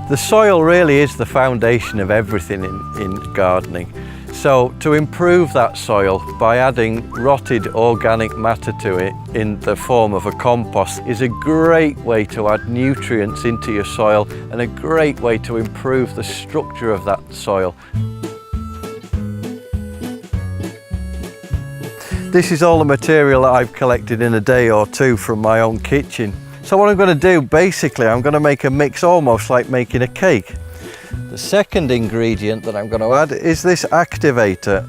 The soil really is the foundation of everything in gardening. So to improve that soil by adding rotted organic matter to it in the form of a compost is a great way to add nutrients into your soil and a great way to improve the structure of that soil. This is all the material that I've collected in a day or two from my own kitchen. So what I'm going to do, basically, I'm going to make a mix almost like making a cake. The second ingredient that I'm going to add is this activator,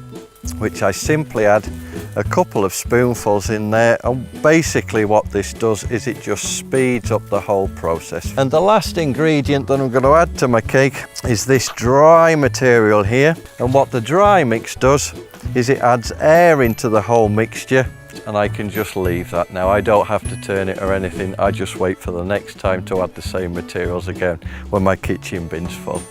which I simply add a couple of spoonfuls in there, and basically what this does is it just speeds up the whole process. And the last ingredient that I'm going to add to my cake is this dry material here, and what the dry mix does is it adds air into the whole mixture, and I can just leave that now. I don't have to turn it or anything. I just wait for the next time to add the same materials again when my kitchen bin's full.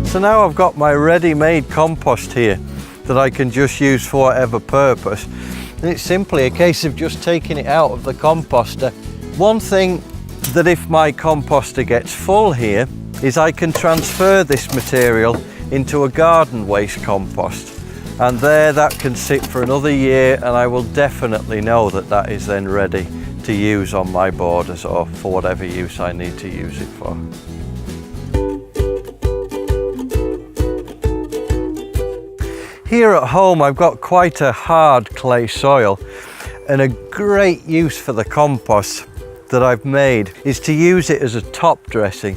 So now I've got my ready-made compost here that I can just use for whatever purpose. And it's simply a case of just taking it out of the composter. One thing that if my composter gets full here is I can transfer this material into a garden waste compost, and there that can sit for another year, and I will definitely know that that is then ready to use on my borders or for whatever use I need to use it for. Here at home I've got quite a hard clay soil, and a great use for the compost that I've made is to use it as a top dressing.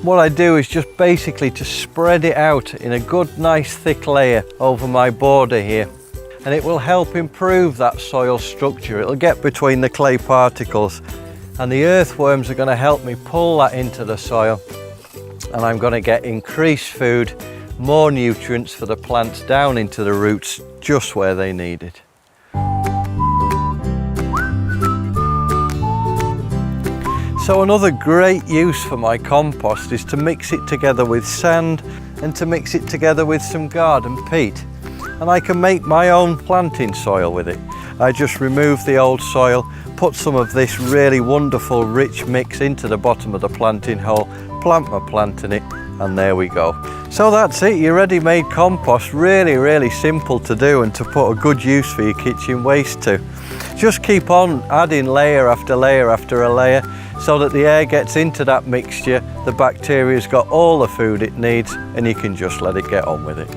What I do is just basically to spread it out in a good nice thick layer over my border here, and it will help improve that soil structure. It'll get between the clay particles, and the earthworms are going to help me pull that into the soil, and I'm going to get increased food, more nutrients for the plants down into the roots just where they need it. So another great use for my compost is to mix it together with sand and to mix it together with some garden peat. And I can make my own planting soil with it. I just remove the old soil, put some of this really wonderful rich mix into the bottom of the planting hole, plant my plant in it, and there we go. So that's it, your ready-made compost. Really simple to do and to put a good use for your kitchen waste to. Just keep on adding layer after layer after a layer, so that the air gets into that mixture, the bacteria's got all the food it needs, and you can just let it get on with it.